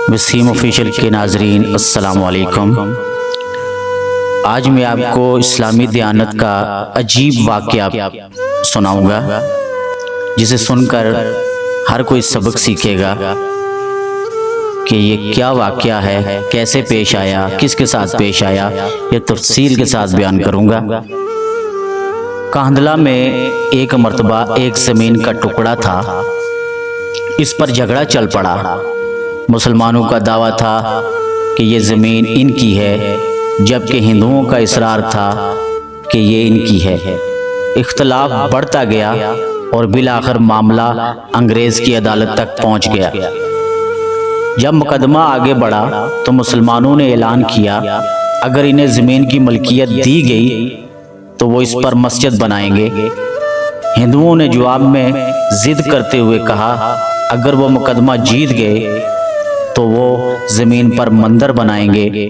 Wasim official کے ناظرین السلام علیکم۔ آج میں آپ کو اسلامی دیانت کا عجیب واقعہ سناؤں گا جسے سن کر ہر کوئی سبق سیکھے گا کہ یہ کیا واقعہ ہے، کیسے پیش آیا، کس کے ساتھ پیش آیا، یہ تفصیل کے ساتھ بیان کروں گا۔ کاندھلہ میں ایک مرتبہ ایک زمین کا ٹکڑا تھا، اس پر جھگڑا چل پڑا۔ مسلمانوں کا دعویٰ تھا کہ یہ زمین ان کی ہے، جبکہ ہندوؤں کا اصرار تھا کہ یہ ان کی ہے۔ اختلاف بڑھتا گیا اور بالآخر معاملہ انگریز کی عدالت تک پہنچ گیا۔ جب مقدمہ آگے بڑھا تو مسلمانوں نے اعلان کیا اگر انہیں زمین کی ملکیت دی گئی تو وہ اس پر مسجد بنائیں گے۔ ہندوؤں نے جواب میں ضد کرتے ہوئے کہا اگر وہ مقدمہ جیت گئے تو وہ زمین پر مندر بنائیں گے،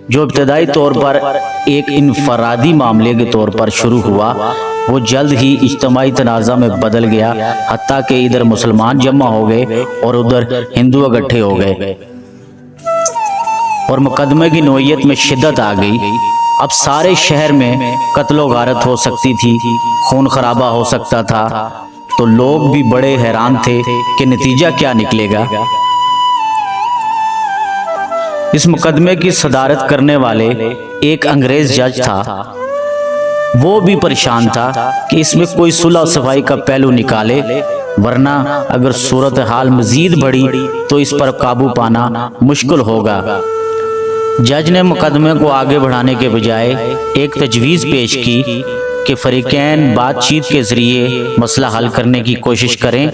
جو ابتدائی طور پر ایک انفرادی معاملے کے طور پر شروع ہوا، وہ جلد ہی اجتماعی تنازع میں بدل گیا، حتیٰ کہ ادھر مسلمان جمع ہو گئے اور ادھر ہندو اکٹھے ہو گئے اور مقدمے کی نوعیت میں شدت آ گئی۔ اب سارے شہر میں قتل و غارت ہو سکتی تھی، خون خرابہ ہو سکتا تھا، تو لوگ بھی بڑے حیران تھے کہ نتیجہ کیا نکلے گا۔ اس مقدمے کی صدارت کرنے والے ایک انگریز جج تھا، وہ بھی پریشان تھا کہ اس میں کوئی صلح و صفائی کا پہلو نکالے، ورنہ اگر صورتحال مزید بڑھی تو اس پر قابو پانا مشکل ہوگا۔ جج نے مقدمے کو آگے بڑھانے کے بجائے ایک تجویز پیش کی کہ فریقین بات چیت کے ذریعے مسئلہ حل کرنے کی کوشش کریں۔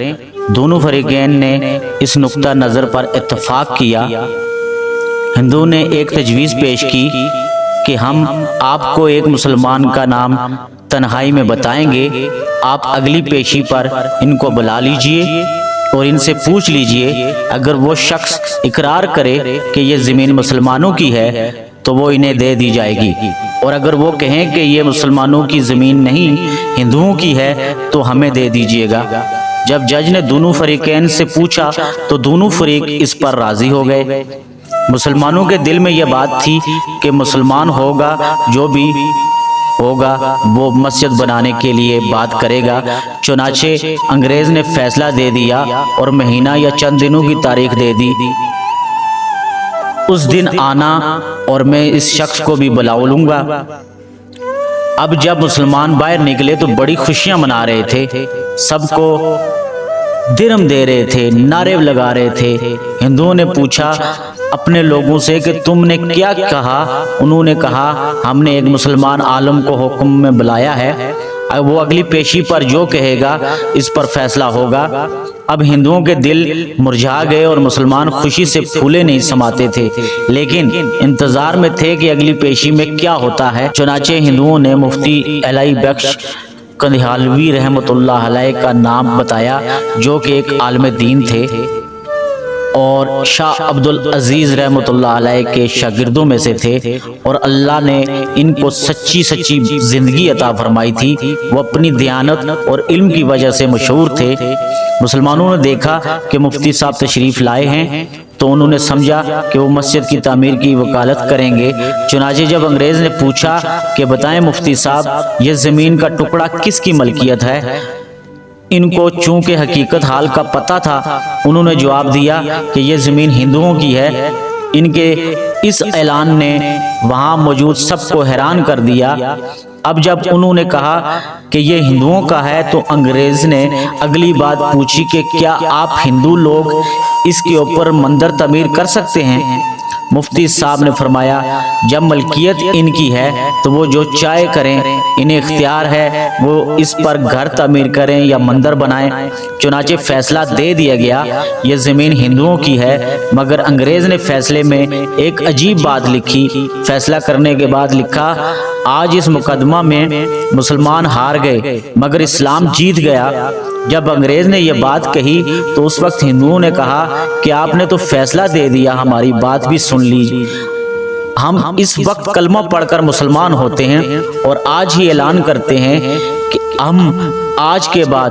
دونوں فریقین نے اس نقطہ نظر پر اتفاق کیا۔ ہندو نے ایک تجویز پیش کی کہ ہم آپ کو ایک مسلمان کا نام تنہائی میں بتائیں گے، آپ اگلی پیشی پر ان کو بلا لیجئے اور ان سے پوچھ لیجئے، اگر وہ شخص اقرار کرے کہ یہ زمین مسلمانوں کی ہے تو وہ انہیں دے دی جائے گی، اور اگر وہ کہیں کہ یہ مسلمانوں کی زمین نہیں ہندوؤں کی ہے تو ہمیں دے دیجئے گا۔ جب جج نے دونوں فریقین سے پوچھا تو دونوں فریق اس پر راضی ہو گئے۔ مسلمانوں کے دل میں یہ بات تھی کہ مسلمان ہوگا جو بھی ہوگا وہ مسجد بنانے کے لیے بات کرے گا۔ چنانچہ انگریز نے فیصلہ دے دیا اور مہینہ یا چند دنوں کی تاریخ دے دی۔ اس دن آنا اور میں اس شخص کو بھی بلا لوں گا۔ اب جب مسلمان باہر نکلے تو بڑی خوشیاں منا رہے تھے، سب کو درم دے رہے تھے، نعرے لگا رہے تھے۔ ہندوؤں نے پوچھا اپنے لوگوں سے کہ تم نے کیا کہا؟ انہوں نے کہا ہم نے ایک مسلمان عالم کو حکم میں بلایا ہے، وہ اگلی پیشی پر جو کہے گا اس پر فیصلہ ہوگا۔ اب ہندوؤں کے دل مرجھا گئے اور مسلمان خوشی سے پھولے نہیں سماتے تھے، لیکن انتظار میں تھے کہ اگلی پیشی میں کیا ہوتا ہے۔ چنانچہ ہندوؤں نے مفتی الہی بخش کندھالوی رحمۃ اللہ علیہ کا نام بتایا، جو کہ ایک عالم دین تھے اور شاہ عبدالعزیز رحمۃ اللہ علیہ کے شاگردوں میں سے تھے، اور اللہ نے ان کو سچی زندگی عطا فرمائی تھی۔ وہ اپنی دیانت اور علم کی وجہ سے مشہور تھے۔ مسلمانوں نے دیکھا کہ مفتی صاحب تشریف لائے ہیں تو انہوں نے سمجھا کہ وہ مسجد کی تعمیر کی وکالت کریں گے۔ چنانچہ جب انگریز نے پوچھا کہ بتائیں مفتی صاحب یہ زمین کا ٹکڑا کس کی ملکیت ہے، ان کو چونکہ حقیقت حال کا پتہ تھا، انہوں نے جواب دیا کہ یہ زمین ہندوؤں کی ہے۔ ان کے اس اعلان نے وہاں موجود سب کو حیران کر دیا۔ اب جب انہوں نے کہا کہ یہ ہندوؤں کا ہے تو انگریز نے اگلی بات پوچھی کہ کیا آپ ہندو لوگ اس کے اوپر مندر تعمیر کر سکتے ہیں؟ مفتی صاحب نے فرمایا جب ملکیت ان کی ہے تو وہ جو چاہے کریں، انہیں اختیار ہے، وہ اس پر گھر تعمیر کریں یا مندر بنائیں۔ چنانچہ فیصلہ دے دیا گیا یہ زمین ہندوؤں کی ہے، مگر انگریز نے فیصلے میں ایک عجیب بات لکھی۔ فیصلہ کرنے کے بعد لکھا آج اس مقدمہ میں مسلمان ہار گئے مگر اسلام جیت گیا۔ جب انگریز نے یہ بات کہی تو اس وقت ہندوؤں نے کہا کہ آپ نے تو فیصلہ دے دیا، ہماری بات بھی سن لیجیے۔ ہم اس وقت کلمہ پڑھ کر مسلمان ہوتے ہیں اور آج ہی اعلان کرتے ہیں کہ ہم آج کے بعد